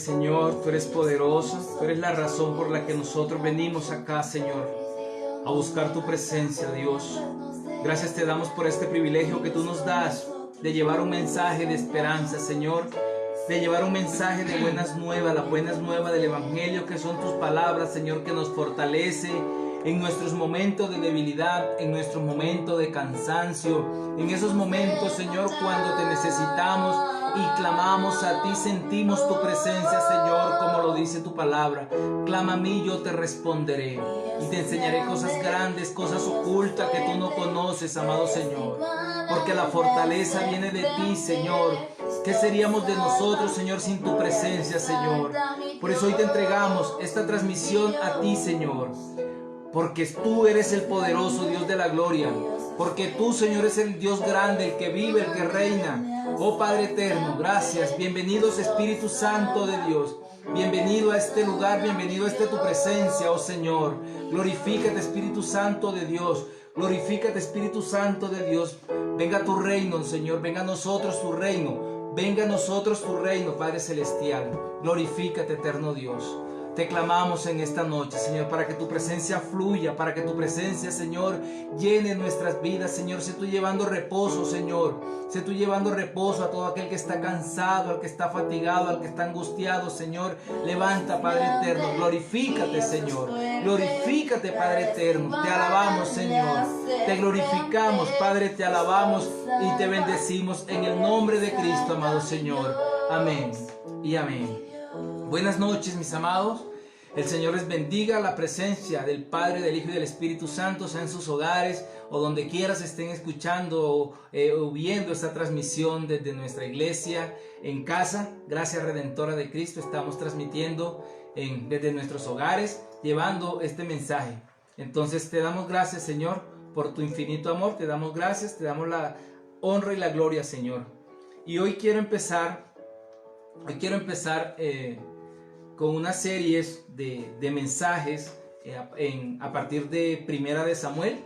Señor, tú eres poderoso, tú eres la razón por la que nosotros venimos acá, Señor, a buscar tu presencia, Dios. Gracias te damos por este privilegio que tú nos das de llevar un mensaje de esperanza, Señor, de llevar un mensaje de buenas nuevas, las buenas nuevas del Evangelio, que son tus palabras, Señor, que nos fortalece en nuestros momentos de debilidad, en nuestros momentos de cansancio, en esos momentos, Señor, cuando te necesitamos y clamamos a ti, sentimos tu presencia, Señor, como lo dice tu palabra. Clama a mí, yo te responderé y te enseñaré cosas grandes, cosas ocultas que tú no conoces, amado Señor, porque la fortaleza viene de ti, Señor. ¿Qué seríamos de nosotros, Señor, sin tu presencia, Señor? Por eso hoy te entregamos esta transmisión a ti, Señor, porque tú eres el poderoso Dios de la gloria, porque tú, Señor, eres el Dios grande, el que vive, el que reina. Oh Padre eterno, gracias. Bienvenidos, Espíritu Santo de Dios. Bienvenido a este lugar, bienvenido a tu presencia, oh Señor. Glorifícate, Espíritu Santo de Dios. Glorifícate, Espíritu Santo de Dios. Venga tu reino, Señor. Venga a nosotros tu reino. Venga a nosotros tu reino, Padre Celestial. Glorifícate, eterno Dios. Te clamamos en esta noche, Señor, para que tu presencia fluya, para que tu presencia, Señor, llene nuestras vidas, Señor. Sé tú llevando reposo, Señor. Sé tú llevando reposo a todo aquel que está cansado, al que está fatigado, al que está angustiado, Señor. Levanta, Padre eterno. Glorifícate, Señor. Glorifícate, Padre eterno. Te alabamos, Señor. Te glorificamos, Padre, te alabamos y te bendecimos en el nombre de Cristo, amado Señor. Amén y amén. Buenas noches, mis amados. El Señor les bendiga. La presencia del Padre, del Hijo y del Espíritu Santo sea en sus hogares o donde quiera se estén escuchando o viendo esta transmisión desde nuestra iglesia en casa. Gracia Redentora de Cristo. Estamos transmitiendo desde nuestros hogares, llevando este mensaje. Entonces te damos gracias, Señor, por tu infinito amor. Te damos gracias, te damos la honra y la gloria, Señor. Y hoy quiero empezar con una serie de mensajes a partir de Primera de Samuel.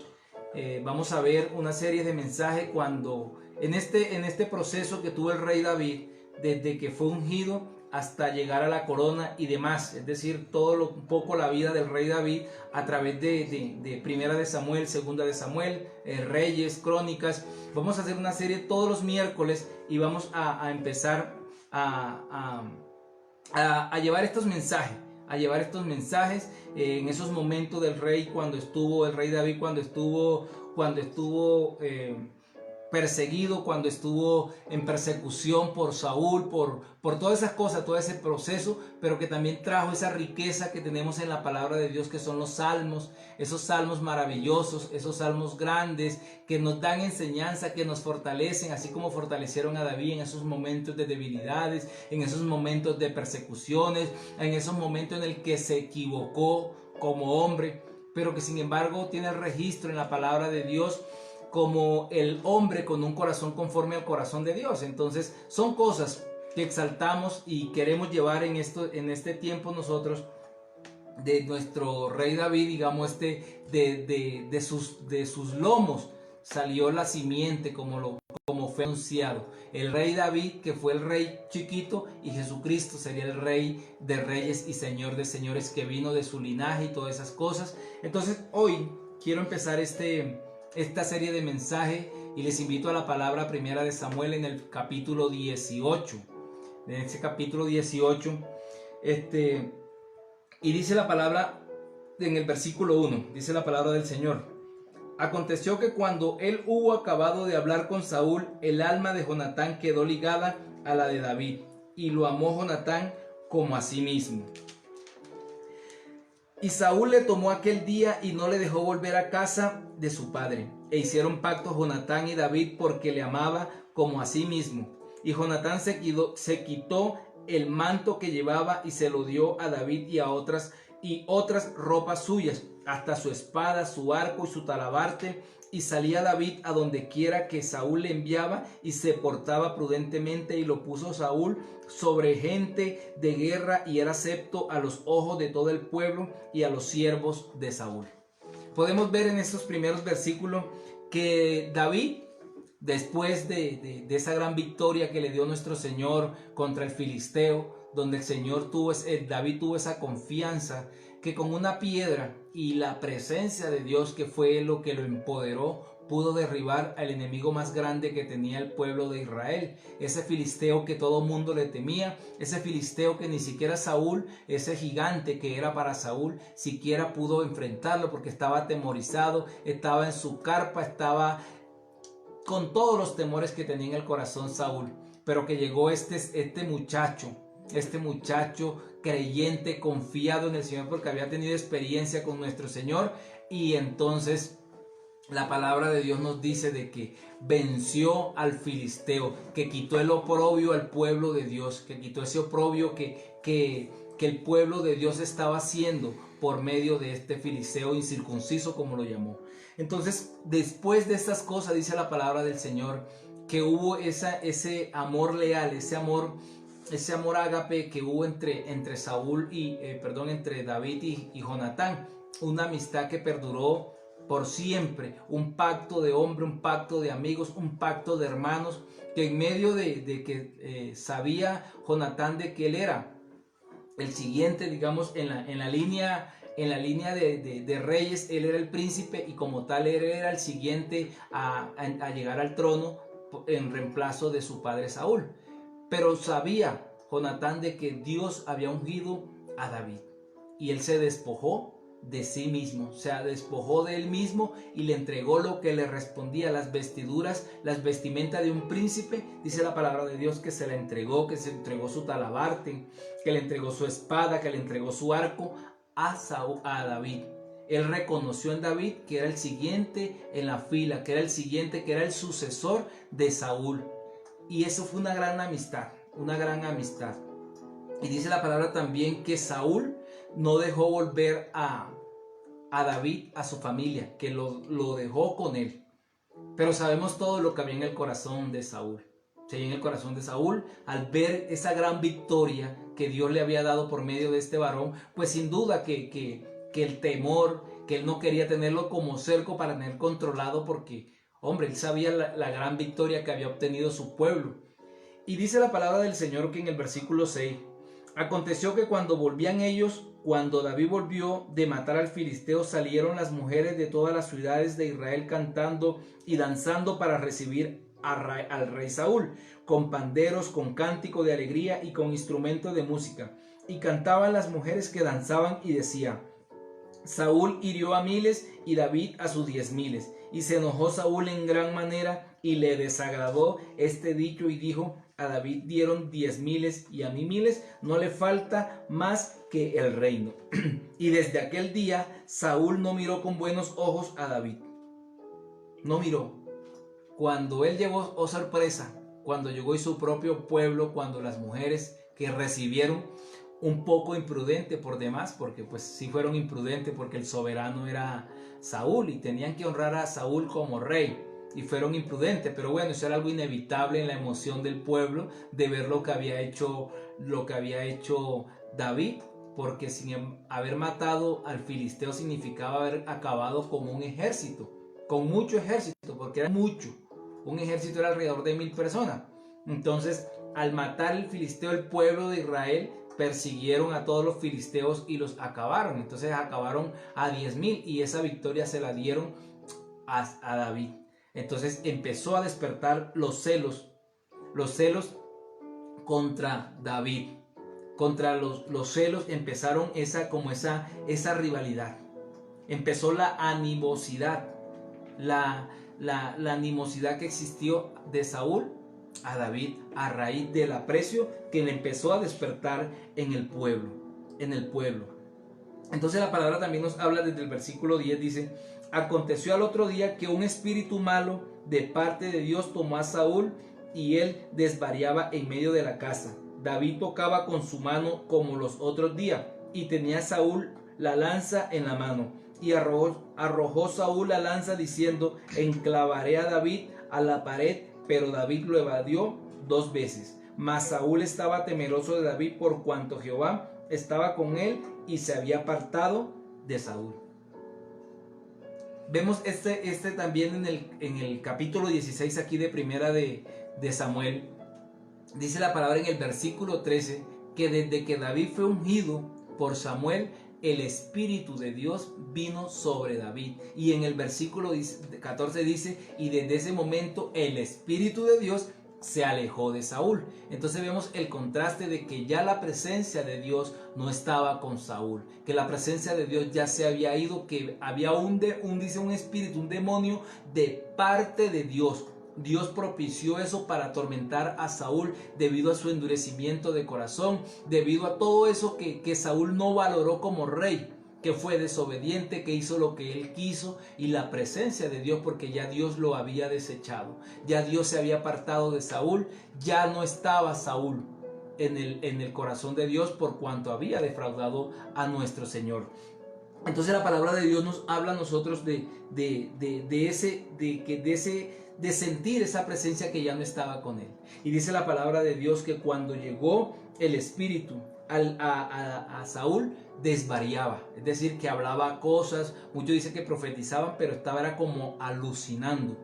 Vamos a ver una serie de mensajes cuando en este proceso que tuvo el rey David, desde que fue ungido hasta llegar a la corona y demás, es decir, un poco la vida del rey David a través de Primera de Samuel, Segunda de Samuel, Reyes, Crónicas. Vamos a hacer una serie todos los miércoles y vamos a empezar a llevar estos mensajes, en esos momentos del rey, el rey David cuando estuvo perseguido, cuando estuvo en persecución por Saúl, por todas esas cosas, todo ese proceso, pero que también trajo esa riqueza que tenemos en la palabra de Dios, que son los salmos, esos salmos maravillosos, esos salmos grandes que nos dan enseñanza, que nos fortalecen, así como fortalecieron a David en esos momentos de debilidades, en esos momentos de persecuciones, en esos momentos en el que se equivocó como hombre, pero que sin embargo tiene el registro en la palabra de Dios como el hombre con un corazón conforme al corazón de Dios. Entonces son cosas que exaltamos y queremos llevar en este tiempo nosotros de nuestro rey David, digamos, de sus lomos salió la simiente, como fue anunciado. El rey David, que fue el rey chiquito, y Jesucristo sería el rey de reyes y señor de señores, que vino de su linaje y todas esas cosas. Entonces hoy quiero empezar esta serie de mensajes y les invito a la palabra Primera de Samuel en el capítulo 18. En ese capítulo 18, y dice la palabra en el versículo 1, dice la palabra del Señor: aconteció que cuando él hubo acabado de hablar con Saúl, el alma de Jonatán quedó ligada a la de David, y lo amó Jonatán como a sí mismo. Y Saúl le tomó aquel día y no le dejó volver a casa de su padre. E hicieron pacto Jonatán y David porque le amaba como a sí mismo. Y Jonatán se quitó el manto que llevaba y se lo dio a David y otras ropas suyas, hasta su espada, su arco y su talabarte. Y salía David a donde quiera que Saúl le enviaba y se portaba prudentemente, y lo puso Saúl sobre gente de guerra y era acepto a los ojos de todo el pueblo y a los siervos de Saúl. Podemos ver en estos primeros versículos que David, después de esa gran victoria que le dio nuestro Señor contra el filisteo, donde el Señor David tuvo esa confianza que con una piedra y la presencia de Dios, que fue lo que lo empoderó, pudo derribar al enemigo más grande que tenía el pueblo de Israel, ese filisteo que todo mundo le temía, ese filisteo que ni siquiera Saúl, ese gigante que era para Saúl, siquiera pudo enfrentarlo porque estaba atemorizado, estaba en su carpa, estaba con todos los temores que tenía en el corazón Saúl. Pero que llegó este muchacho creyente, confiado en el Señor porque había tenido experiencia con nuestro Señor, y entonces la palabra de Dios nos dice de que venció al filisteo, que quitó el oprobio al pueblo de Dios, que quitó ese oprobio que el pueblo de Dios estaba haciendo por medio de este filisteo incircunciso, como lo llamó. Entonces, después de estas cosas, dice la palabra del Señor, que hubo ese amor leal, ese amor ágape que hubo entre Saúl entre David y Jonatán, una amistad que perduró por siempre, un pacto de hombre, un pacto de amigos, un pacto de hermanos, que en medio de que sabía Jonatán de que él era el siguiente, digamos, en la línea de reyes, él era el príncipe, y como tal él era el siguiente a llegar al trono en reemplazo de su padre Saúl. Pero sabía Jonatán de que Dios había ungido a David, y él se despojó de sí mismo, despojó de él mismo y le entregó lo que le respondía, las vestiduras, las vestimentas de un príncipe. Dice la palabra de Dios que se le entregó, que se entregó su talabarte, que le entregó su espada, que le entregó su arco a David. Él reconoció en David que era el siguiente en la fila, que era el siguiente, que era el sucesor de Saúl. Y eso fue una gran amistad, una gran amistad. Y dice la palabra también que Saúl no dejó volver a David a su familia, que lo dejó con él. Pero sabemos todo lo que había en el corazón de Saúl. En el corazón de Saúl, al ver esa gran victoria que Dios le había dado por medio de este varón, pues sin duda que el temor, que él no quería tenerlo como cerco para tener controlado, porque, hombre, él sabía la gran victoria que había obtenido su pueblo. Y dice la palabra del Señor que en el versículo 6, aconteció que cuando David volvió de matar al filisteo, salieron las mujeres de todas las ciudades de Israel cantando y danzando para recibir al rey Saúl, con panderos, con cántico de alegría y con instrumento de música. Y cantaban las mujeres que danzaban y decían: Saúl hirió a miles y David a sus 10,000. Y se enojó Saúl en gran manera y le desagradó este dicho y dijo: a David dieron 10,000 y a mí 1,000, no le falta más que el reino. Y desde aquel día Saúl no miró con buenos ojos a David. No miró. Cuando él llegó, oh sorpresa, cuando llegó y su propio pueblo, cuando las mujeres que recibieron, un poco imprudente por demás, porque pues sí fueron imprudentes, porque el soberano era Saúl y tenían que honrar a Saúl como rey, y fueron imprudentes. Pero bueno, eso era algo inevitable en la emoción del pueblo de ver lo que había hecho David, porque sin haber matado al filisteo significaba haber acabado con un ejército, con mucho ejército, porque era mucho. Un ejército era alrededor de 1,000 personas. Entonces, al matar el filisteo, el pueblo de Israel persiguieron a todos los filisteos y los acabaron. Entonces acabaron a 10,000 y esa victoria se la dieron a David. Entonces empezó a despertar los celos contra David. Contra los celos empezaron esa rivalidad. Empezó la animosidad, la animosidad que existió de Saúl a David a raíz del aprecio que le empezó a despertar en el pueblo. Entonces la palabra también nos habla desde el versículo 10, dice: aconteció al otro día que un espíritu malo de parte de Dios tomó a Saúl y él desvariaba en medio de la casa. David tocaba con su mano como los otros días y tenía Saúl la lanza en la mano. Y arrojó Saúl la lanza diciendo: enclavaré a David a la pared, pero David lo evadió 2 veces. Mas Saúl estaba temeroso de David por cuanto Jehová estaba con él y se había apartado de Saúl. Vemos también en el capítulo 16 aquí de primera de Samuel. Dice la palabra en el versículo 13 que desde que David fue ungido por Samuel, el Espíritu de Dios vino sobre David. Y en el versículo 14 dice, y desde ese momento el Espíritu de Dios se alejó de Saúl. Entonces vemos el contraste de que ya la presencia de Dios no estaba con Saúl, que la presencia de Dios ya se había ido, que había dice un espíritu, un demonio de parte de Dios. Dios propició eso para atormentar a Saúl debido a su endurecimiento de corazón, debido a todo eso que Saúl no valoró como rey, que fue desobediente, que hizo lo que él quiso, y la presencia de Dios, porque ya Dios lo había desechado, ya Dios se había apartado de Saúl, ya no estaba Saúl en el corazón de Dios por cuanto había defraudado a nuestro Señor. Entonces la palabra de Dios nos habla a nosotros de sentir esa presencia que ya no estaba con él. Y dice la palabra de Dios que cuando llegó el Espíritu a Saúl, desvariaba, es decir, que hablaba cosas, muchos dicen que profetizaban, pero era como alucinando,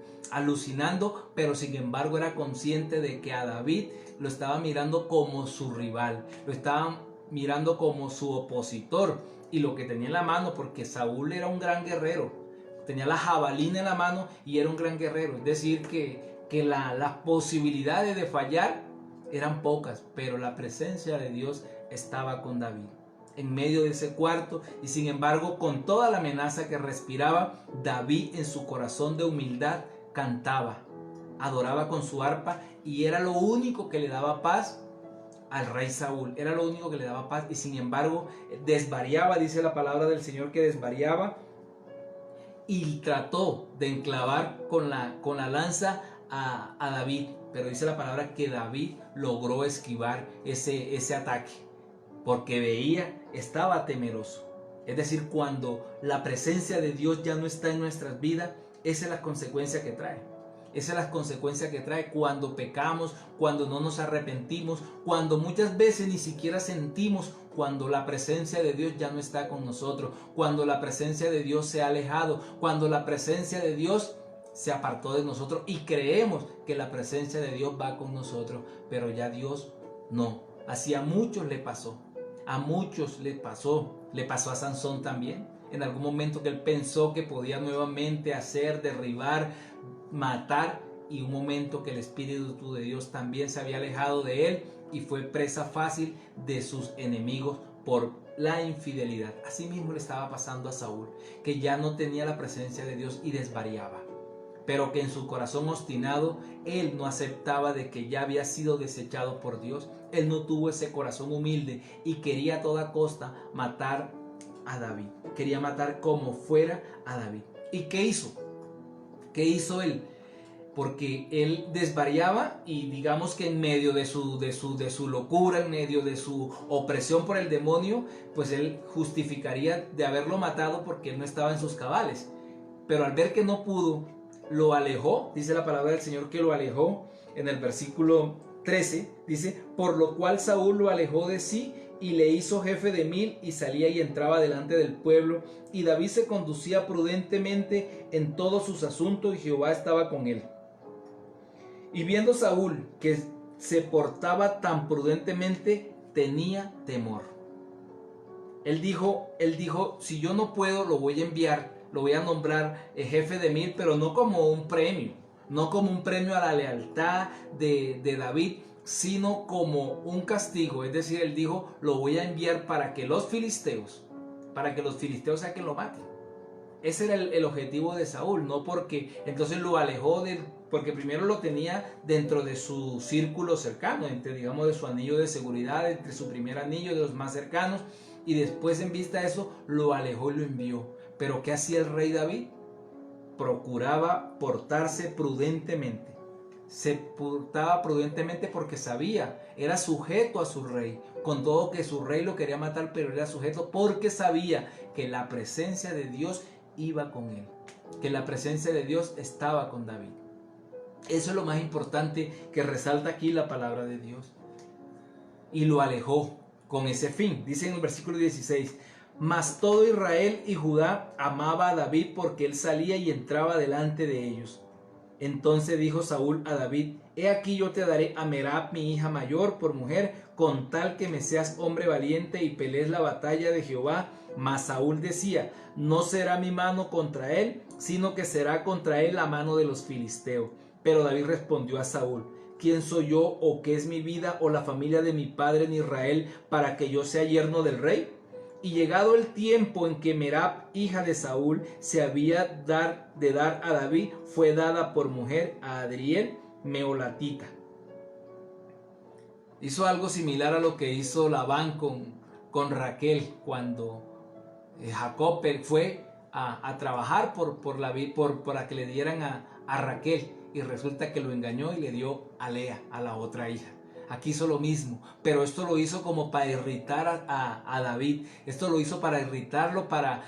pero sin embargo era consciente de que a David lo estaba mirando como su rival, lo estaba mirando como su opositor, y lo que tenía en la mano, porque Saúl era un gran guerrero, tenía la jabalina en la mano y era un gran guerrero, es decir, que las posibilidades de fallar eran pocas, pero la presencia de Dios estaba con David en medio de ese cuarto, y sin embargo, con toda la amenaza que respiraba, David en su corazón de humildad cantaba, adoraba con su arpa, y era lo único que le daba paz al rey Saúl, era lo único que le daba paz, y sin embargo desvariaba, dice la palabra del Señor que desvariaba, y trató de enclavar con la lanza a David, pero dice la palabra que David logró esquivar ese ataque, porque estaba temeroso. Es decir, cuando la presencia de Dios ya no está en nuestras vidas, esa es la consecuencia que trae. Esa es la consecuencia que trae cuando pecamos, cuando no nos arrepentimos, cuando muchas veces ni siquiera sentimos, cuando la presencia de Dios ya no está con nosotros, cuando la presencia de Dios se ha alejado, cuando la presencia de Dios se apartó de nosotros y creemos que la presencia de Dios va con nosotros, pero ya Dios no. Así a muchos le pasó, le pasó a Sansón también. En algún momento que él pensó que podía nuevamente hacer, derribar, matar, y un momento que el Espíritu de Dios también se había alejado de él y fue presa fácil de sus enemigos por la infidelidad. Así mismo le estaba pasando a Saúl, que ya no tenía la presencia de Dios y desvariaba, pero que en su corazón obstinado él no aceptaba de que ya había sido desechado por Dios. Él no tuvo ese corazón humilde y quería a toda costa matar a David, quería matar como fuera a David. ¿Y qué hizo? ¿Qué hizo él? Porque él desvariaba, y digamos que en medio de su locura, en medio de su opresión por el demonio, pues él justificaría de haberlo matado porque él no estaba en sus cabales. Pero al ver que no pudo, lo alejó, dice la palabra del Señor que lo alejó. En el versículo 13 dice, por lo cual Saúl lo alejó de sí y le hizo jefe de 1000, y salía y entraba delante del pueblo, y David se conducía prudentemente en todos sus asuntos, y Jehová estaba con él. Y viendo Saúl que se portaba tan prudentemente, tenía temor. Él dijo, si yo no puedo, lo voy a enviar, lo voy a nombrar jefe de 1000, pero no como un premio, no como un premio a la lealtad de David, sino como un castigo. Es decir, él dijo, lo voy a enviar para que los filisteos sea que lo maten. Ese era el objetivo de Saúl, no porque entonces lo alejó porque primero lo tenía dentro de su círculo cercano, digamos de su anillo de seguridad, entre su primer anillo de los más cercanos, y después en vista de eso lo alejó y lo envió. Pero ¿qué hacía el rey David? Procuraba portarse prudentemente. Se portaba prudentemente porque sabía, era sujeto a su rey, con todo que su rey lo quería matar, pero era sujeto porque sabía que la presencia de Dios iba con él, que la presencia de Dios estaba con David. Eso es lo más importante que resalta aquí la palabra de Dios. Y lo alejó con ese fin. Dice en el versículo 16, mas todo Israel y Judá amaba a David porque él salía y entraba delante de ellos. Entonces dijo Saúl a David: he aquí yo te daré a Merab mi hija mayor por mujer, con tal que me seas hombre valiente y pelees la batalla de Jehová. Mas Saúl decía: no será mi mano contra él, sino que será contra él la mano de los filisteos. Pero David respondió a Saúl: ¿quién soy yo, o qué es mi vida, o la familia de mi padre en Israel, para que yo sea yerno del rey? Y llegado el tiempo en que Merab, hija de Saúl, se había de dar a David, fue dada por mujer a Adriel, meolatita. Hizo algo similar a lo que hizo Labán con Raquel cuando Jacob fue a trabajar para que le dieran a Raquel, y resulta que lo engañó y le dio a Lea, a la otra hija. Aquí hizo lo mismo, pero esto lo hizo como para irritar a David. Esto lo hizo para irritarlo, para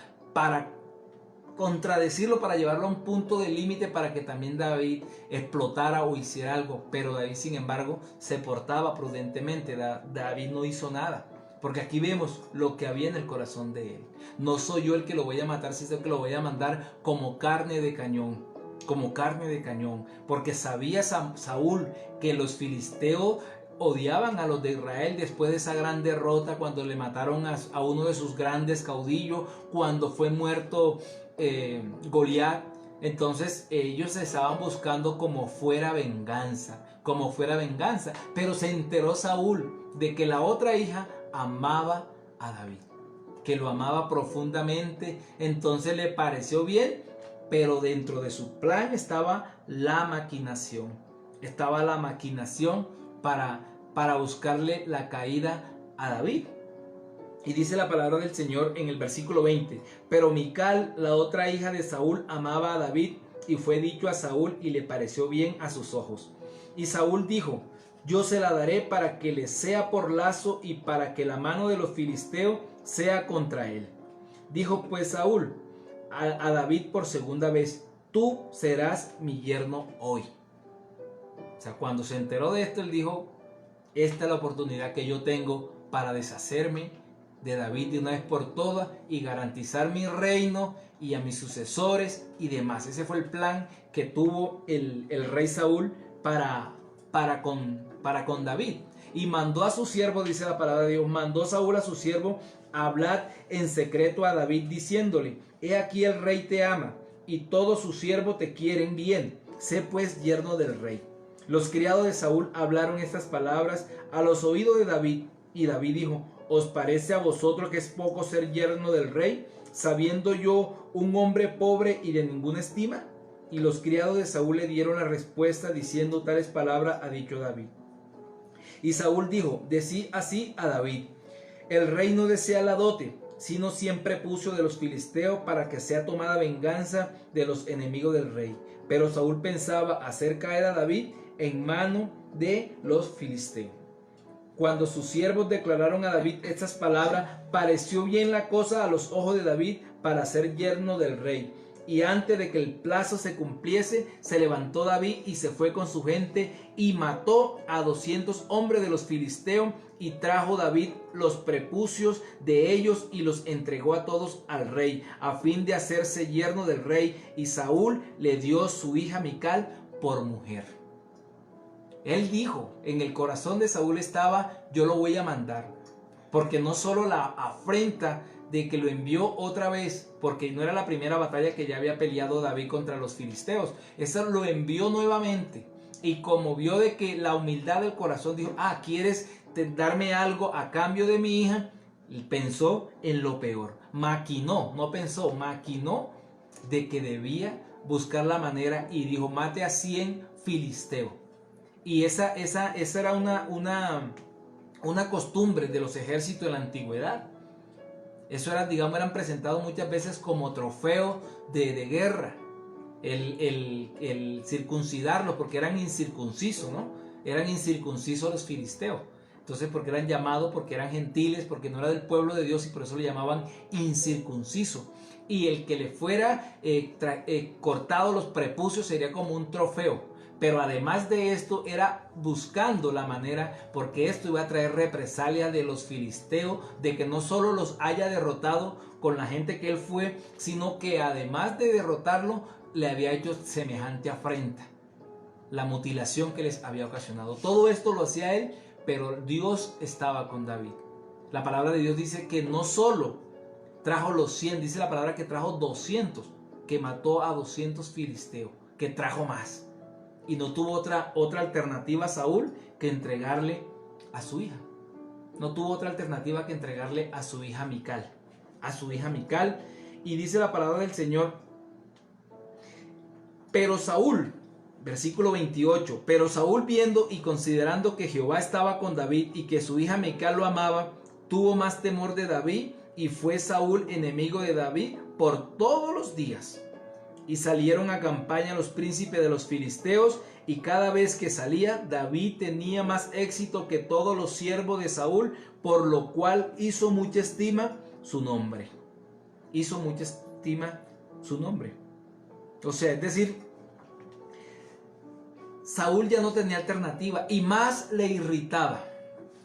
contradecirlo, para llevarlo a un punto de límite, para que también David explotara o hiciera algo. Pero David, sin embargo, se portaba prudentemente. David no hizo nada, porque aquí vemos lo que había en el corazón de él. No soy yo el que lo voy a matar, sino que lo voy a mandar como carne de cañón. Como carne de cañón, porque sabía Saúl que los filisteos odiaban a los de Israel después de esa gran derrota, cuando le mataron a uno de sus grandes caudillos, cuando fue muerto Goliat. Entonces ellos estaban buscando como fuera venganza, pero se enteró Saúl de que la otra hija amaba a David, que lo amaba profundamente. Entonces le pareció bien, pero dentro de su plan estaba la maquinación. Para buscarle la caída a David. Y dice la palabra del Señor en el versículo 20: pero Mical, la otra hija de Saúl, amaba a David, y fue dicho a Saúl, y le pareció bien a sus ojos. Y Saúl dijo: yo se la daré para que le sea por lazo, y para que la mano de los filisteos sea contra él. Dijo pues Saúl a David por segunda vez: tú serás mi yerno hoy. O sea, cuando se enteró de esto, él dijo: esta es la oportunidad que yo tengo para deshacerme de David de una vez por todas y garantizar mi reino y a mis sucesores y demás. Ese fue el plan que tuvo el rey Saúl para con David. Y mandó a su siervo, dice la palabra de Dios, mandó Saúl a su siervo a hablar en secreto a David, diciéndole: he aquí el rey te ama, y todos sus siervos te quieren bien. Sé pues yerno del rey. Los criados de Saúl hablaron estas palabras a los oídos de David, y David dijo: ¿os parece a vosotros que es poco ser yerno del rey, sabiendo yo un hombre pobre y de ninguna estima? Y los criados de Saúl le dieron la respuesta, diciendo: tales palabras ha dicho David. Y Saúl dijo: decí así a David: el rey no desea la dote, sino siempre puso de los filisteos, para que sea tomada venganza de los enemigos del rey. Pero Saúl pensaba hacer caer a David en mano de los filisteos. Cuando sus siervos declararon a David estas palabras, pareció bien la cosa a los ojos de David para ser yerno del rey. Y antes de que el plazo se cumpliese, se levantó David y se fue con su gente y mató a 200 hombres de los filisteos, y trajo David los prepucios de ellos y los entregó a todos al rey, a fin de hacerse yerno del rey. Y Saúl le dio su hija Mical por mujer. Él dijo, en el corazón de Saúl estaba: yo lo voy a mandar, porque no solo la afrenta de que lo envió otra vez, porque no era la primera batalla que ya había peleado David contra los filisteos, eso lo envió nuevamente, y como vio de que la humildad del corazón, dijo: ¿quieres darme algo a cambio de mi hija? Y pensó en lo peor, maquinó de que debía buscar la manera, y dijo: mate a 100 filisteos. Y esa era una costumbre de los ejércitos de la antigüedad. Eso eran presentados muchas veces como trofeo de guerra, el circuncidarlos, porque eran incircuncisos, ¿no? Eran incircuncisos los filisteos. Entonces, porque eran llamados, porque eran gentiles, porque no era del pueblo de Dios, y por eso le llamaban incircunciso. Y el que le fuera cortado los prepucios sería como un trofeo. Pero además de esto, era buscando la manera, porque esto iba a traer represalia de los filisteos, de que no solo los haya derrotado con la gente que él fue, sino que además de derrotarlo, le había hecho semejante afrenta. la mutilación que les había ocasionado. Todo esto lo hacía él, pero Dios estaba con David. La palabra de Dios dice que no solo trajo los 100, dice la palabra que trajo 200, que mató a 200 filisteos, que trajo más. Y no tuvo otra alternativa a Saúl que entregarle a su hija. No tuvo otra alternativa que entregarle a su hija Mical. A su hija Mical. Y dice la palabra del Señor: pero Saúl, versículo 28, pero Saúl, viendo y considerando que Jehová estaba con David y que su hija Mical lo amaba, tuvo más temor de David, y fue Saúl enemigo de David por todos los días. Y salieron a campaña los príncipes de los filisteos, y cada vez que salía, David tenía más éxito que todos los siervos de Saúl, por lo cual hizo mucha estima su nombre. Hizo mucha estima su nombre. O sea, es decir, Saúl ya no tenía alternativa, y más le irritaba.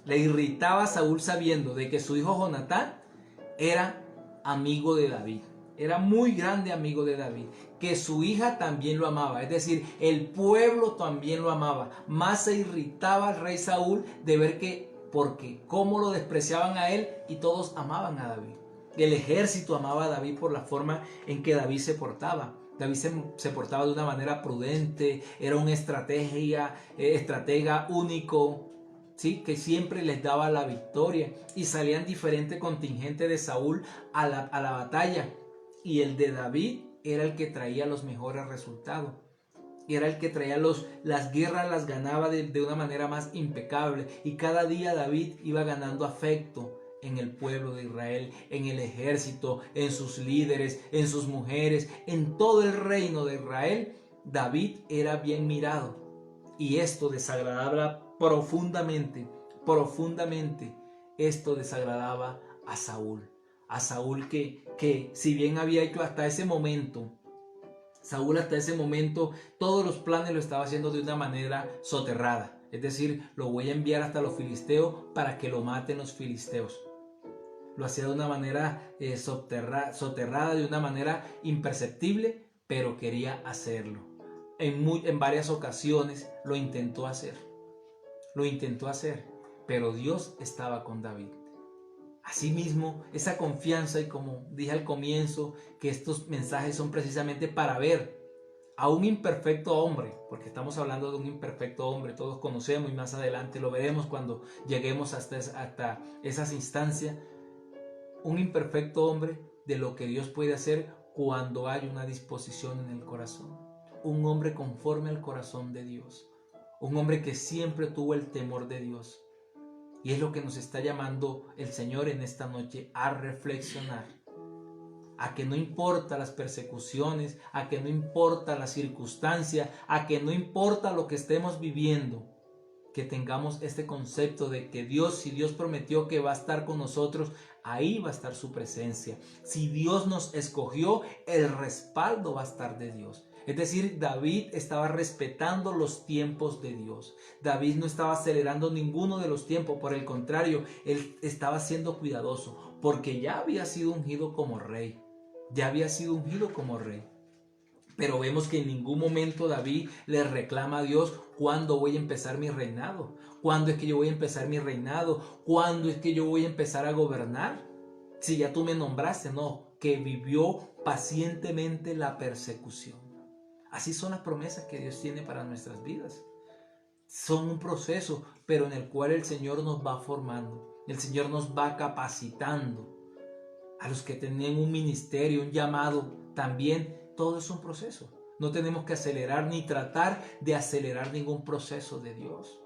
Le irritaba a Saúl sabiendo de que su hijo Jonatán era amigo de David. Era muy grande amigo de David, que su hija también lo amaba, es decir, el pueblo también lo amaba. Más se irritaba al rey Saúl de ver porque cómo lo despreciaban a él, y todos amaban a David. El ejército amaba a David por la forma en que David se portaba. David se portaba de una manera prudente, era un estratega único, ¿sí? Que siempre les daba la victoria, y salían diferentes contingentes de Saúl a la batalla. Y el de David era el que traía los mejores resultados. Era el que traía las guerras, las ganaba de una manera más impecable. Y cada día David iba ganando afecto en el pueblo de Israel, en el ejército, en sus líderes, en sus mujeres, en todo el reino de Israel. David era bien mirado. Y esto desagradaba profundamente, esto desagradaba a Saúl. A Saúl que si bien había hecho hasta ese momento, Saúl hasta ese momento todos los planes lo estaba haciendo de una manera soterrada. Es decir, lo voy a enviar hasta los filisteos para que lo maten los filisteos. Lo hacía de una manera soterrada, de una manera imperceptible, pero quería hacerlo. En varias ocasiones lo intentó hacer. Pero Dios estaba con David. Asimismo, esa confianza, y como dije al comienzo, que estos mensajes son precisamente para ver a un imperfecto hombre, porque estamos hablando de un imperfecto hombre, todos conocemos, y más adelante lo veremos cuando lleguemos hasta esas instancias, un imperfecto hombre, de lo que Dios puede hacer cuando hay una disposición en el corazón. Un hombre conforme al corazón de Dios, un hombre que siempre tuvo el temor de Dios. Y es lo que nos está llamando el Señor en esta noche, a reflexionar. A que no importa las persecuciones, a que no importa la circunstancia, a que no importa lo que estemos viviendo, que tengamos este concepto de que Dios, si Dios prometió que va a estar con nosotros, ahí va a estar su presencia. Si Dios nos escogió, el respaldo va a estar de Dios. Es decir, David estaba respetando los tiempos de Dios. David no estaba acelerando ninguno de los tiempos, por el contrario, él estaba siendo cuidadoso, porque ya había sido ungido como rey. Pero vemos que en ningún momento David le reclama a Dios: ¿cuándo voy a empezar mi reinado? ¿Cuándo es que yo voy a empezar mi reinado? ¿Cuándo es que yo voy a empezar a gobernar? Si ya tú me nombraste, no, que vivió pacientemente la persecución. Así son las promesas que Dios tiene para nuestras vidas. Son un proceso, pero en el cual el Señor nos va formando, el Señor nos va capacitando. A los que tienen un ministerio, un llamado, también todo es un proceso. No tenemos que acelerar ni tratar de acelerar ningún proceso de Dios.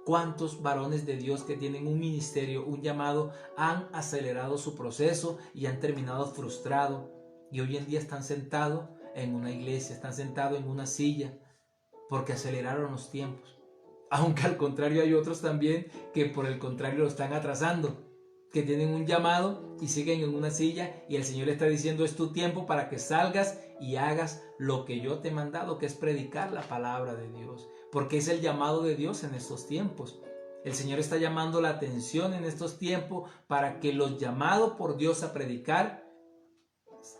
¿Cuántos varones de Dios que tienen un ministerio, un llamado, han acelerado su proceso y han terminado frustrados? Y hoy en día están sentados en una iglesia, están sentados en una silla, porque aceleraron los tiempos. Aunque al contrario hay otros también que por el contrario lo están atrasando, que tienen un llamado y siguen en una silla, y el Señor le está diciendo: es tu tiempo para que salgas y hagas lo que yo te he mandado, que es predicar la palabra de Dios, porque es el llamado de Dios en estos tiempos. El Señor está llamando la atención en estos tiempos para que los llamados por Dios a predicar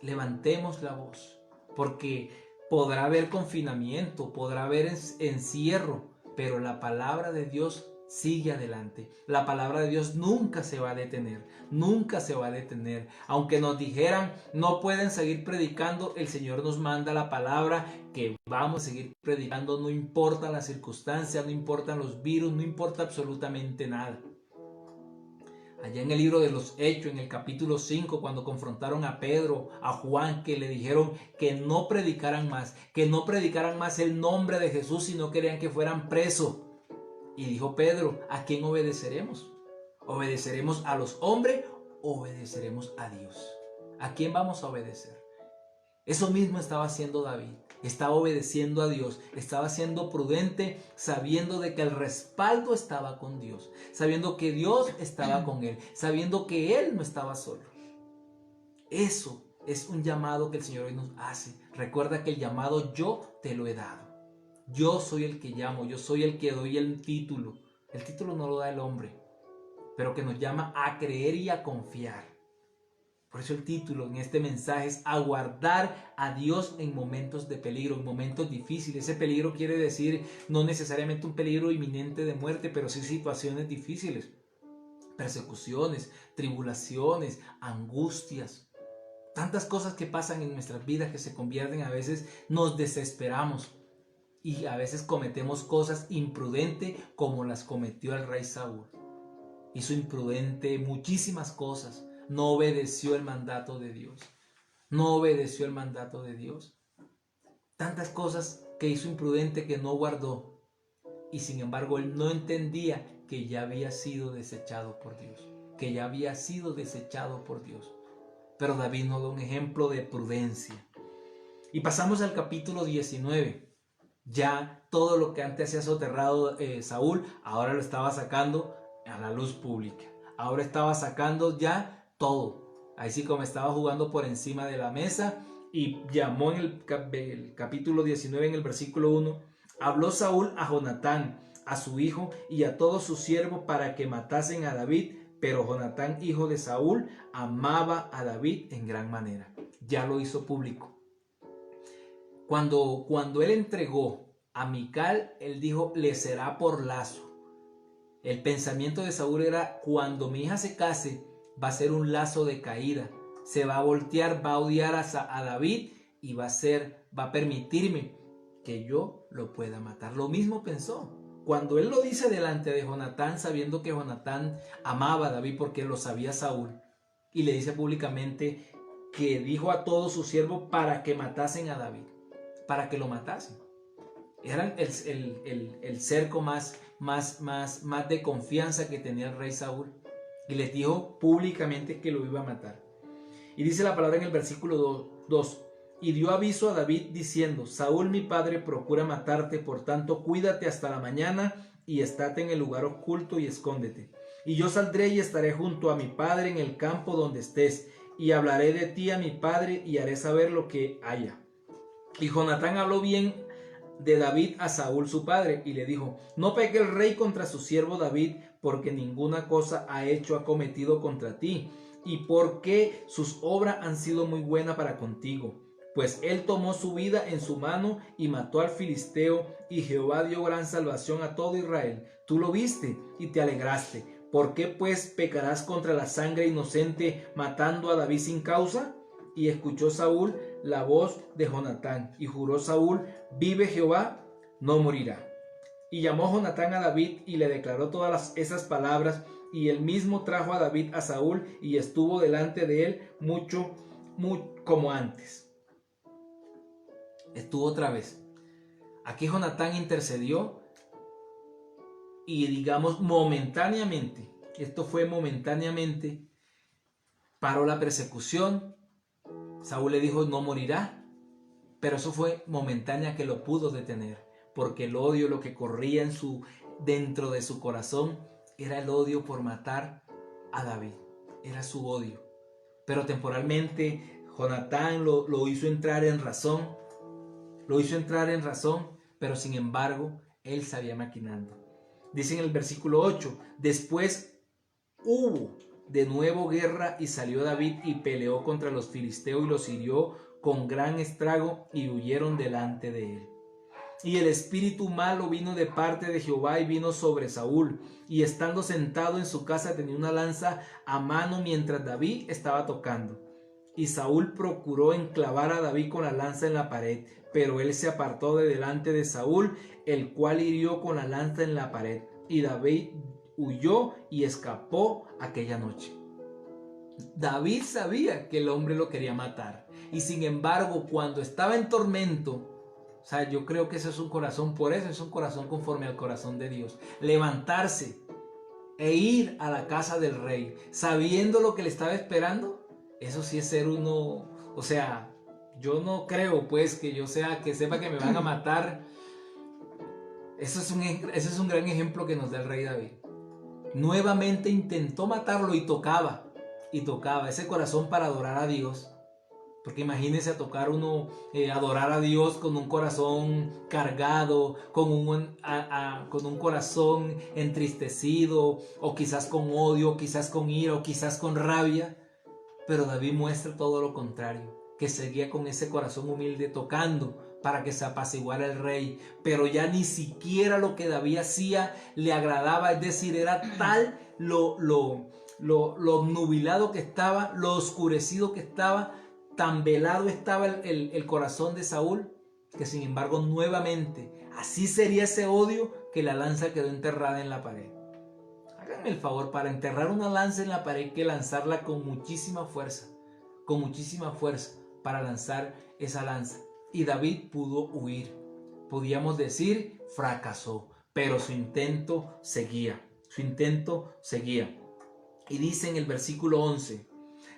levantemos la voz, porque podrá haber confinamiento, podrá haber encierro, pero la palabra de Dios sigue adelante. La palabra de Dios nunca se va a detener, nunca se va a detener. Aunque nos dijeran, no pueden seguir predicando, el Señor nos manda la palabra que vamos a seguir predicando, no importa las circunstancias, no importan los virus, no importa absolutamente nada. Allá en el libro de los Hechos, en el capítulo 5, cuando confrontaron a Pedro, a Juan, que le dijeron que no predicaran más el nombre de Jesús, si no querían que fueran presos. Y dijo Pedro, ¿a quién obedeceremos? ¿Obedeceremos a los hombres o obedeceremos a Dios? ¿A quién vamos a obedecer? Eso mismo estaba haciendo David. Estaba obedeciendo a Dios, estaba siendo prudente, sabiendo de que el respaldo estaba con Dios, sabiendo que Dios estaba con él, sabiendo que él no estaba solo. Eso es un llamado que el Señor hoy nos hace. Recuerda que el llamado yo te lo he dado. Yo soy el que llamo, yo soy el que doy el título. El título no lo da el hombre, pero que nos llama a creer y a confiar. Por eso el título en este mensaje es aguardar a Dios en momentos de peligro, en momentos difíciles. Ese peligro quiere decir no necesariamente un peligro inminente de muerte, pero sí situaciones difíciles, persecuciones, tribulaciones, angustias. Tantas cosas que pasan en nuestras vidas que se convierten, a veces nos desesperamos y a veces cometemos cosas imprudentes como las cometió el rey Saúl. Hizo imprudente muchísimas cosas. No obedeció el mandato de Dios. No obedeció el mandato de Dios. Tantas cosas que hizo imprudente que no guardó. Y sin embargo él no entendía que ya había sido desechado por Dios. Que ya había sido desechado por Dios. Pero David nos da un ejemplo de prudencia. Y pasamos al capítulo 19. Ya todo lo que antes hacía soterrado Saúl, ahora lo estaba sacando a la luz pública. Ahora estaba sacando ya todo. Así como estaba jugando por encima de la mesa. Y llamó en el capítulo 19, en el versículo 1, habló Saúl a Jonatán, a su hijo y a todos sus siervos para que matasen a David. Pero Jonatán, hijo de Saúl, amaba a David en gran manera. Ya lo hizo público. Cuando él entregó a Mical, él dijo, le será por lazo. El pensamiento de Saúl era, cuando mi hija se case, va a ser un lazo de caída. Se va a voltear, va a odiar a David y va a permitirme que yo lo pueda matar. Lo mismo pensó. Cuando él lo dice delante de Jonatán, sabiendo que Jonatán amaba a David porque lo sabía Saúl, y le dice públicamente que dijo a todos sus siervos para que matasen a David, para que lo matasen. Eran el cerco más de confianza que tenía el rey Saúl, y les dijo públicamente que lo iba a matar. Y dice la palabra en el versículo 2, y dio aviso a David diciendo, Saúl mi padre procura matarte, por tanto cuídate hasta la mañana y estate en el lugar oculto y escóndete. Y yo saldré y estaré junto a mi padre en el campo donde estés, y hablaré de ti a mi padre y haré saber lo que haya. Y Jonatán habló bien de David a Saúl su padre, y le dijo, no peque el rey contra su siervo David, porque ninguna cosa ha cometido contra ti, y porque sus obras han sido muy buenas para contigo. Pues él tomó su vida en su mano y mató al filisteo, y Jehová dio gran salvación a todo Israel. Tú lo viste y te alegraste. ¿Por qué pues pecarás contra la sangre inocente matando a David sin causa? Y escuchó Saúl la voz de Jonatán, y juró Saúl, vive Jehová, no morirá. Y llamó Jonatán a David y le declaró todas esas palabras, y él mismo trajo a David a Saúl y estuvo delante de él mucho como antes. Estuvo otra vez. Aquí Jonatán intercedió y digamos momentáneamente, esto fue momentáneamente, paró la persecución. Saúl le dijo no morirá, pero eso fue momentánea que lo pudo detener, porque el odio, lo que corría dentro de su corazón, era el odio por matar a David, era su odio. Pero temporalmente Jonatán lo hizo entrar en razón, pero sin embargo él sabía maquinando. Dice en el versículo 8, después hubo de nuevo guerra y salió David y peleó contra los filisteos y los hirió con gran estrago y huyeron delante de él. Y el espíritu malo vino de parte de Jehová y vino sobre Saúl, y estando sentado en su casa tenía una lanza a mano mientras David estaba tocando. Y Saúl procuró enclavar a David con la lanza en la pared, pero él se apartó de delante de Saúl, el cual hirió con la lanza en la pared, y David huyó y escapó aquella noche. David sabía que el hombre lo quería matar, y sin embargo, cuando estaba en tormento, o sea, yo creo que ese es un corazón, por eso es un corazón conforme al corazón de Dios. Levantarse e ir a la casa del rey, sabiendo lo que le estaba esperando, eso sí es ser uno, o sea, yo no creo pues que yo sea, que sepa que me van a matar. Eso es un gran ejemplo que nos da el rey David. Nuevamente intentó matarlo y tocaba ese corazón para adorar a Dios. Porque imagínense a tocar uno, adorar a Dios con un corazón cargado, con un corazón entristecido, o quizás con odio, quizás con ira, o quizás con rabia. Pero David muestra todo lo contrario, que seguía con ese corazón humilde tocando para que se apaciguara el rey. Pero ya ni siquiera lo que David hacía le agradaba, es decir, era tal lo nubilado que estaba, lo oscurecido que estaba, tan velado estaba el corazón de Saúl, que sin embargo nuevamente, así sería ese odio, que la lanza quedó enterrada en la pared. Háganme el favor, para enterrar una lanza en la pared hay que lanzarla con muchísima fuerza para lanzar esa lanza. Y David pudo huir, podíamos decir fracasó, pero su intento seguía. Y dice en el versículo 11: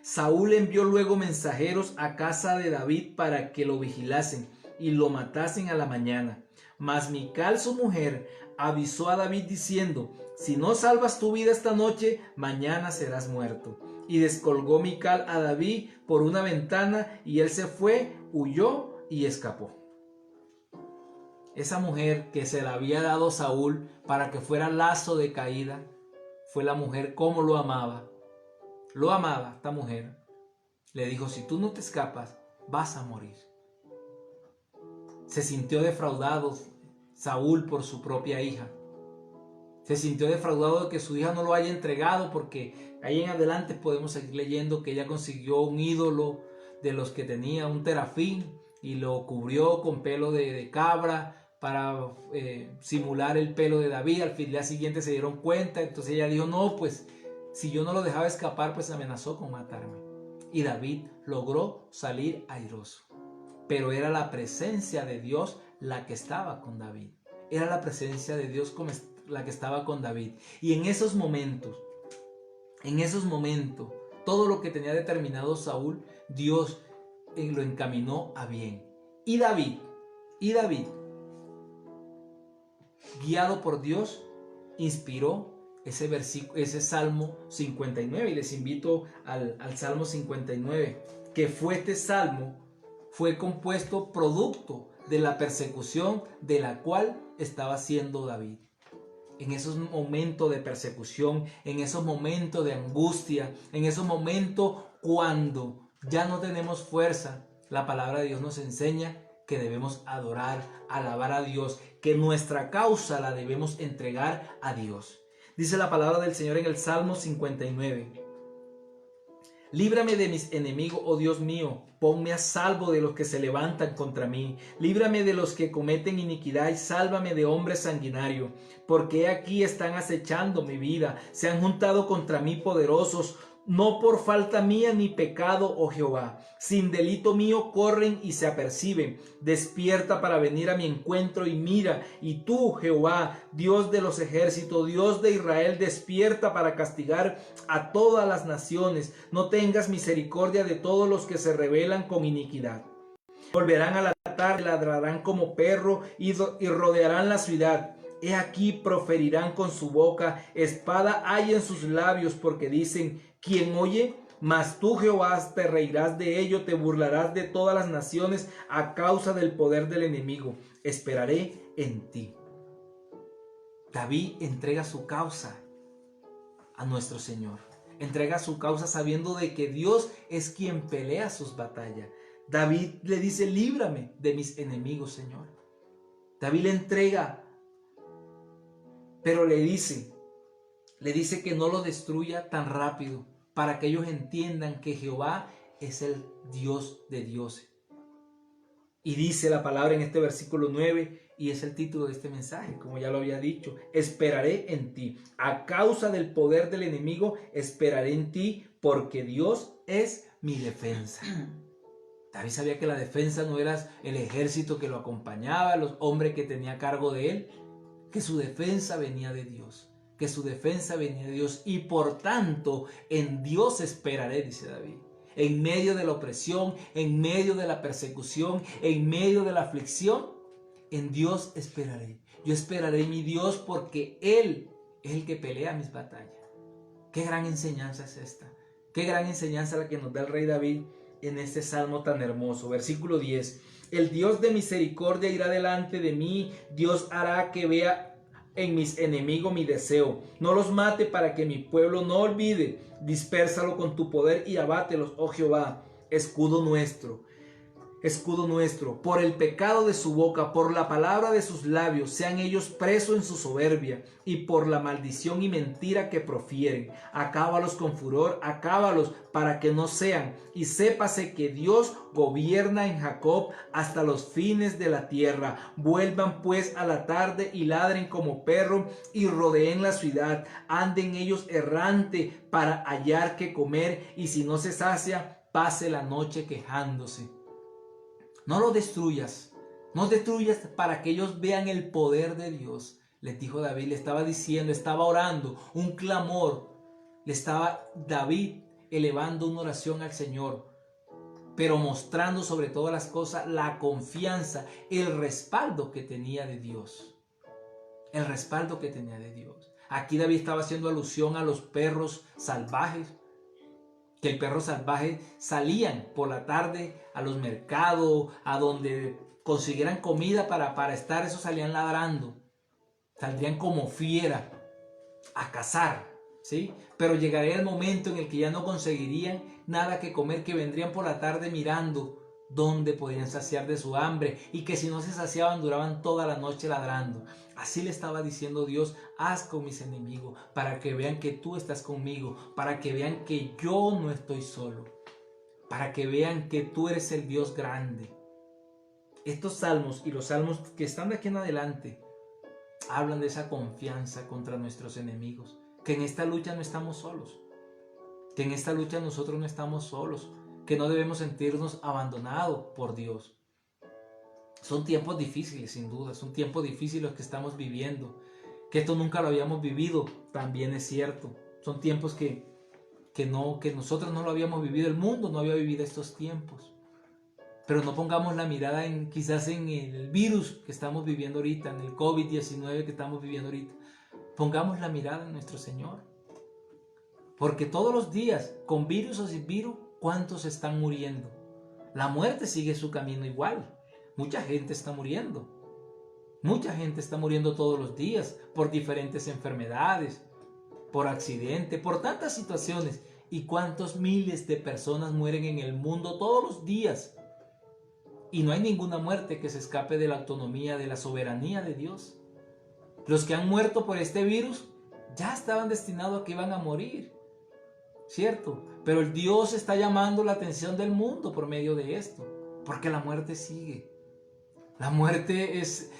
Saúl envió luego mensajeros a casa de David para que lo vigilasen y lo matasen a la mañana. Mas Mical, su mujer, avisó a David diciendo: si no salvas tu vida esta noche, mañana serás muerto. Y descolgó Mical a David por una ventana, y él se fue, huyó y escapó. Esa mujer que se la había dado Saúl para que fuera lazo de caída, fue la mujer como lo amaba. Lo amaba esta mujer. Le dijo: si tú no te escapas, vas a morir. Se sintió defraudado Saúl por su propia hija. Se sintió defraudado de que su hija no lo haya entregado, porque ahí en adelante podemos seguir leyendo que ella consiguió un ídolo de los que tenía, un terafín, y lo cubrió con pelo de cabra para simular el pelo de David. Al día siguiente se dieron cuenta, entonces ella dijo: no, pues si yo no lo dejaba escapar, pues amenazó con matarme. Y David logró salir airoso. Pero era la presencia de Dios la que estaba con David. Era la presencia de Dios la que estaba con David. Y en esos momentos, todo lo que tenía determinado Saúl, Dios lo encaminó a bien. Y David, guiado por Dios, inspiró ese Salmo 59. Y les invito al Salmo 59, que este salmo fue compuesto producto de la persecución de la cual estaba siendo David. En esos momentos de persecución, en esos momentos de angustia, en esos momentos cuando ya no tenemos fuerza, la palabra de Dios nos enseña que debemos adorar, alabar a Dios, que nuestra causa la debemos entregar a Dios. Dice la palabra del Señor en el Salmo 59. Líbrame de mis enemigos, oh Dios mío, ponme a salvo de los que se levantan contra mí. Líbrame de los que cometen iniquidad y sálvame de hombres sanguinarios. Porque aquí están acechando mi vida, se han juntado contra mí poderosos. No por falta mía ni pecado, oh Jehová. Sin delito mío corren y se aperciben. Despierta para venir a mi encuentro y mira. Y tú, Jehová, Dios de los ejércitos, Dios de Israel, despierta para castigar a todas las naciones. No tengas misericordia de todos los que se rebelan con iniquidad. Volverán a la tarde, ladrarán como perro y rodearán la ciudad. He aquí proferirán con su boca, espada hay en sus labios, porque dicen: ¿quién oye? Mas tú, Jehová, te reirás de ello, te burlarás de todas las naciones a causa del poder del enemigo. Esperaré en ti. David entrega su causa a nuestro Señor. Entrega su causa sabiendo de que Dios es quien pelea sus batallas. David le dice, líbrame de mis enemigos, Señor. David le entrega, pero le dice que no lo destruya tan rápido, para que ellos entiendan que Jehová es el Dios de dioses. Y dice la palabra en este versículo 9, y es el título de este mensaje, como ya lo había dicho: esperaré en ti. A causa del poder del enemigo, esperaré en ti, porque Dios es mi defensa. David sabía que la defensa no era el ejército que lo acompañaba, los hombres que tenía a cargo de él, que su defensa venía de Dios, que su defensa venía de Dios, y por tanto en Dios esperaré, dice David. En medio de la opresión, en medio de la persecución, en medio de la aflicción, en Dios esperaré. Yo esperaré en mi Dios, porque Él es el que pelea mis batallas. Qué gran enseñanza es esta. Qué gran enseñanza la que nos da el rey David en este salmo tan hermoso. Versículo 10. El Dios de misericordia irá delante de mí. Dios hará que vea en mis enemigos mi deseo. No los mate, para que mi pueblo no olvide. Dispérsalo con tu poder y abátelos, oh Jehová, escudo nuestro. Escudo nuestro, por el pecado de su boca, por la palabra de sus labios, sean ellos presos en su soberbia, y por la maldición y mentira que profieren. Acábalos con furor, acábalos, para que no sean. Y sépase que Dios gobierna en Jacob hasta los fines de la tierra. Vuelvan pues a la tarde y ladren como perro, y rodeen la ciudad. Anden ellos errante para hallar que comer, y si no se sacia, pase la noche quejándose. No lo destruyas, no destruyas, para que ellos vean el poder de Dios. Les dijo David, le estaba diciendo, estaba orando, un clamor. Le estaba David elevando una oración al Señor, pero mostrando sobre todas las cosas la confianza, el respaldo que tenía de Dios. El respaldo que tenía de Dios. Aquí David estaba haciendo alusión a los perros salvajes, que el perro salvaje salían por la tarde a los mercados, a donde consiguieran comida para estar, esos salían ladrando, saldrían como fiera a cazar, ¿sí? Pero llegaría el momento en el que ya no conseguirían nada que comer, que vendrían por la tarde mirando dónde podían saciar de su hambre, y que si no se saciaban duraban toda la noche ladrando. Así le estaba diciendo Dios: haz con mis enemigos, para que vean que tú estás conmigo, para que vean que yo no estoy solo, para que vean que tú eres el Dios grande. Estos salmos y los salmos que están de aquí en adelante hablan de esa confianza contra nuestros enemigos, que en esta lucha no estamos solos, que en esta lucha nosotros no estamos solos, que no debemos sentirnos abandonados por Dios. Son tiempos difíciles, sin duda, son tiempos difíciles los que estamos viviendo, que esto nunca lo habíamos vivido, también es cierto. Son tiempos que nosotros no lo habíamos vivido, el mundo no había vivido estos tiempos. Pero no pongamos la mirada quizás en el virus que estamos viviendo ahorita, en el COVID-19 que estamos viviendo ahorita. Pongamos la mirada en nuestro Señor. Porque todos los días, con virus o sin virus, ¿cuántos están muriendo? La muerte sigue su camino igual. Mucha gente está muriendo. Mucha gente está muriendo todos los días por diferentes enfermedades, por accidente, por tantas situaciones. ¿Y cuántos miles de personas mueren en el mundo todos los días? Y no hay ninguna muerte que se escape de la autonomía, de la soberanía de Dios. Los que han muerto por este virus ya estaban destinados a que iban a morir, ¿cierto? Pero el Dios está llamando la atención del mundo por medio de esto, porque la muerte sigue. La muerte es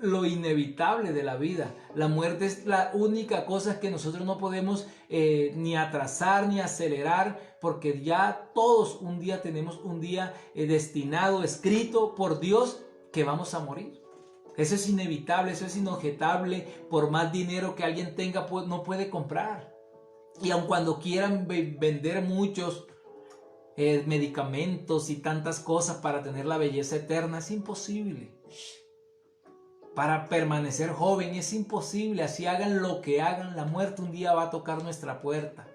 lo inevitable de la vida. La muerte es la única cosa que nosotros no podemos ni atrasar ni acelerar, porque ya todos un día tenemos un día destinado, escrito por Dios, que vamos a morir. Eso es inevitable, eso es inobjetable. Por más dinero que alguien tenga, no puede comprar. Y aun cuando quieran vender muchos medicamentos y tantas cosas para tener la belleza eterna, es imposible. Para permanecer joven es imposible. Así hagan lo que hagan, la muerte un día va a tocar nuestra puerta.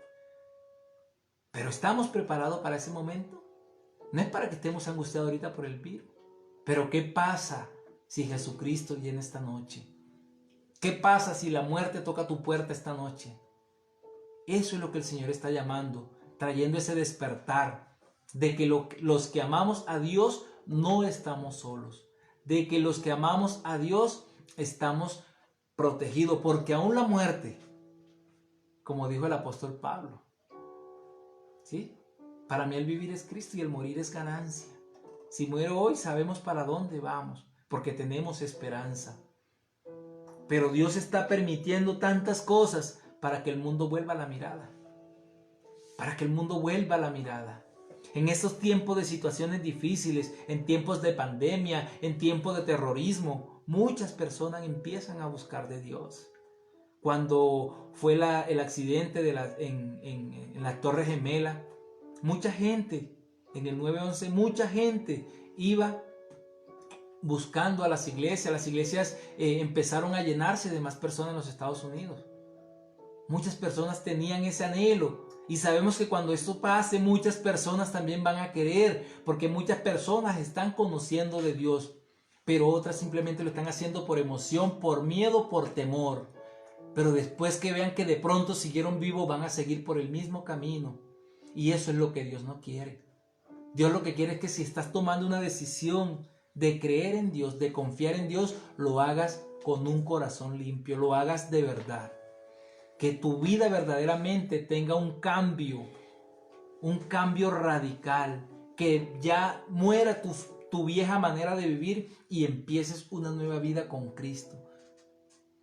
Pero ¿estamos preparados para ese momento? No es para que estemos angustiados ahorita por el virus. Pero ¿qué pasa si Jesucristo viene esta noche? ¿Qué pasa si la muerte toca tu puerta esta noche? Eso es lo que el Señor está llamando, trayendo ese despertar, de que los que amamos a Dios no estamos solos, de que los que amamos a Dios estamos protegidos, porque aún la muerte, como dijo el apóstol Pablo, ¿sí? Para mí el vivir es Cristo y el morir es ganancia. Si muero hoy sabemos para dónde vamos, porque tenemos esperanza. Pero Dios está permitiendo tantas cosas para que el mundo vuelva la mirada. Para que el mundo vuelva la mirada. En estos tiempos de situaciones difíciles, en tiempos de pandemia, en tiempos de terrorismo, muchas personas empiezan a buscar de Dios. Cuando fue el accidente en la Torre Gemela, mucha gente, en el 9/11, mucha gente iba buscando a las iglesias. Las iglesias empezaron a llenarse de más personas en los Estados Unidos. Muchas personas tenían ese anhelo. Y sabemos que cuando esto pase, muchas personas también van a querer, porque muchas personas están conociendo de Dios, pero otras simplemente lo están haciendo por emoción, por miedo, por temor. Pero después que vean que de pronto siguieron vivos, van a seguir por el mismo camino. Y eso es lo que Dios no quiere. Dios lo que quiere es que si estás tomando una decisión de creer en Dios, de confiar en Dios, lo hagas con un corazón limpio, lo hagas de verdad. Que tu vida verdaderamente tenga un cambio radical, que ya muera tu vieja manera de vivir y empieces una nueva vida con Cristo.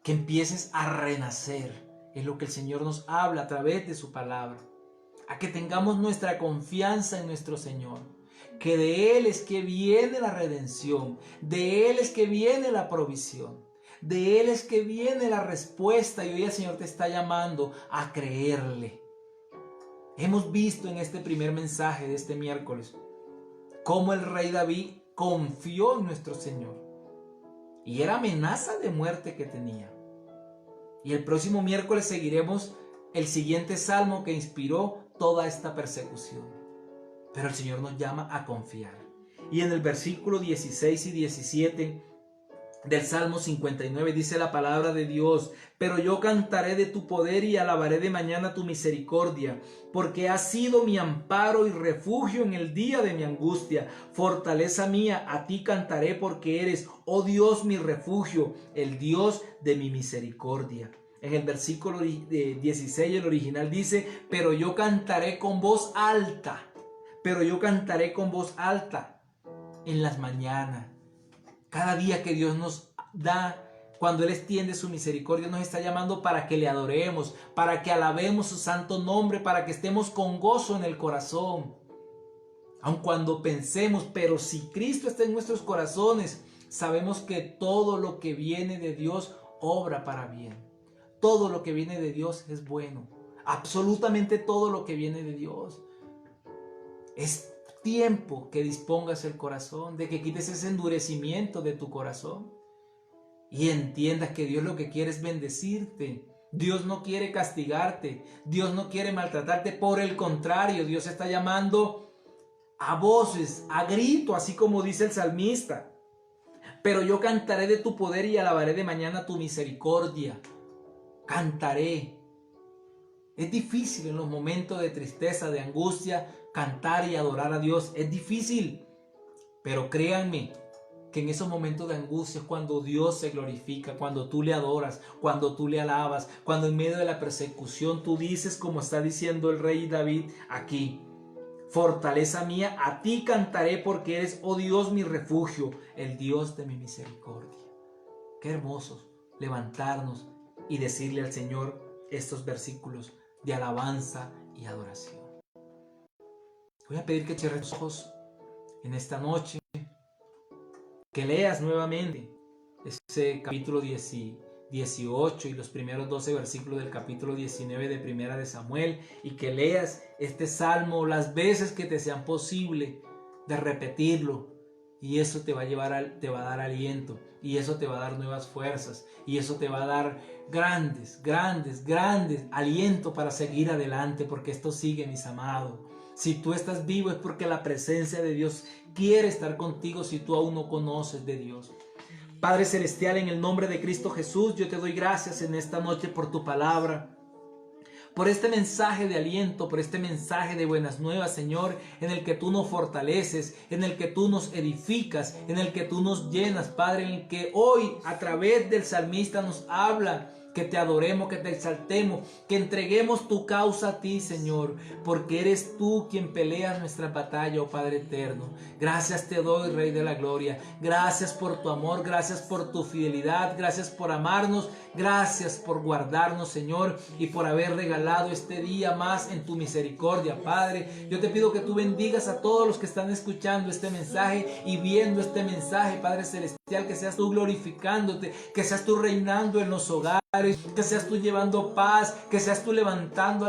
Que empieces a renacer, es lo que el Señor nos habla a través de su palabra. A que tengamos nuestra confianza en nuestro Señor, que de Él es que viene la redención, de Él es que viene la provisión, de Él es que viene la respuesta, y hoy el Señor te está llamando a creerle. Hemos visto en este primer mensaje de este miércoles cómo el rey David confió en nuestro Señor y era amenaza de muerte que tenía. Y el próximo miércoles seguiremos el siguiente salmo que inspiró toda esta persecución. Pero el Señor nos llama a confiar. Y en el versículo 16 y 17 del Salmo 59 dice la palabra de Dios: pero yo cantaré de tu poder y alabaré de mañana tu misericordia, porque has sido mi amparo y refugio en el día de mi angustia. Fortaleza mía, a ti cantaré, porque eres, oh Dios, mi refugio, el Dios de mi misericordia. En el versículo 16 el original dice: pero yo cantaré con voz alta, pero yo cantaré con voz alta en las mañanas. Cada día que Dios nos da, cuando Él extiende su misericordia, nos está llamando para que le adoremos, para que alabemos su santo nombre, para que estemos con gozo en el corazón. Aun cuando pensemos, pero si Cristo está en nuestros corazones, sabemos que todo lo que viene de Dios obra para bien. Todo lo que viene de Dios es bueno. Absolutamente todo lo que viene de Dios. Es tiempo que dispongas el corazón, de que quites ese endurecimiento de tu corazón y entiendas que Dios lo que quiere es bendecirte. Dios no quiere castigarte, Dios no quiere maltratarte, por el contrario, Dios está llamando a voces, a grito, así como dice el salmista: pero yo cantaré de tu poder y alabaré de mañana tu misericordia. Cantaré. Es difícil en los momentos de tristeza, de angustia, cantar y adorar a Dios. Es difícil, pero créanme que en esos momentos de angustia es cuando Dios se glorifica, cuando tú le adoras, cuando tú le alabas, cuando en medio de la persecución tú dices, como está diciendo el rey David aquí: fortaleza mía, a ti cantaré, porque eres, oh Dios, mi refugio, el Dios de mi misericordia. Qué hermoso levantarnos y decirle al Señor estos versículos de alabanza y adoración. Voy a pedir que cierres tus ojos en esta noche, que leas nuevamente ese capítulo 18 y los primeros 12 versículos del capítulo 19 de Primera de Samuel, y que leas este salmo las veces que te sean posible de repetirlo, y eso te va a dar aliento, y eso te va a dar nuevas fuerzas, y eso te va a dar grandes aliento para seguir adelante, porque esto sigue, mis amados. Si tú estás vivo es porque la presencia de Dios quiere estar contigo si tú aún no conoces de Dios. Padre Celestial, en el nombre de Cristo Jesús, yo te doy gracias en esta noche por tu palabra, por este mensaje de aliento, por este mensaje de buenas nuevas, Señor, en el que tú nos fortaleces, en el que tú nos edificas, en el que tú nos llenas, Padre, en el que hoy a través del salmista nos habla. Que te adoremos, que te exaltemos, que entreguemos tu causa a ti, Señor, porque eres tú quien peleas nuestra batalla, oh Padre eterno. Gracias te doy, Rey de la Gloria. Gracias por tu amor, gracias por tu fidelidad, gracias por amarnos, gracias por guardarnos, Señor, y por haber regalado este día más en tu misericordia, Padre. Yo te pido que tú bendigas a todos los que están escuchando este mensaje y viendo este mensaje, Padre Celestial, que seas tú glorificándote, que seas tú reinando en los hogares, que seas tú llevando paz, que seas tú levantando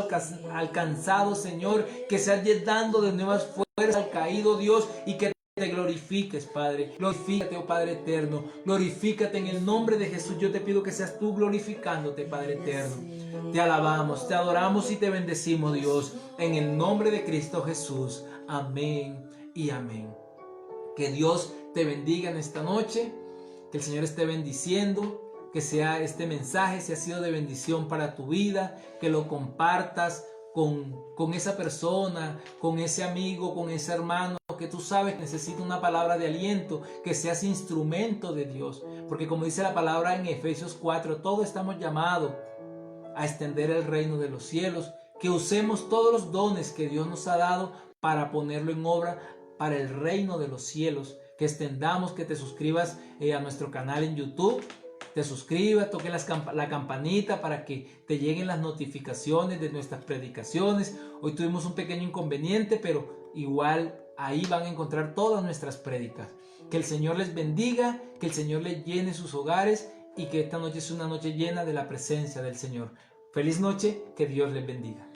al cansado, Señor, que seas dando de nuevas fuerzas al caído, Dios, y que te glorifiques, Padre. Glorifícate, oh Padre eterno, glorifícate en el nombre de Jesús. Yo te pido que seas tú glorificándote, Padre eterno. Te alabamos, te adoramos y te bendecimos, Dios, en el nombre de Cristo Jesús. Amén y amén. Que Dios te bendiga en esta noche, que el Señor esté bendiciendo, que sea este mensaje, si ha sido de bendición para tu vida, que lo compartas con esa persona, con ese amigo, con ese hermano que tú sabes necesita una palabra de aliento, que seas instrumento de Dios, porque como dice la palabra en Efesios 4, todos estamos llamados a extender el reino de los cielos, que usemos todos los dones que Dios nos ha dado para ponerlo en obra para el reino de los cielos, que extendamos, que te suscribas a nuestro canal en YouTube, te suscribas, toque la campanita para que te lleguen las notificaciones de nuestras predicaciones. Hoy tuvimos un pequeño inconveniente, pero igual ahí van a encontrar todas nuestras prédicas. Que el Señor les bendiga, que el Señor les llene sus hogares y que esta noche sea una noche llena de la presencia del Señor. Feliz noche, que Dios les bendiga.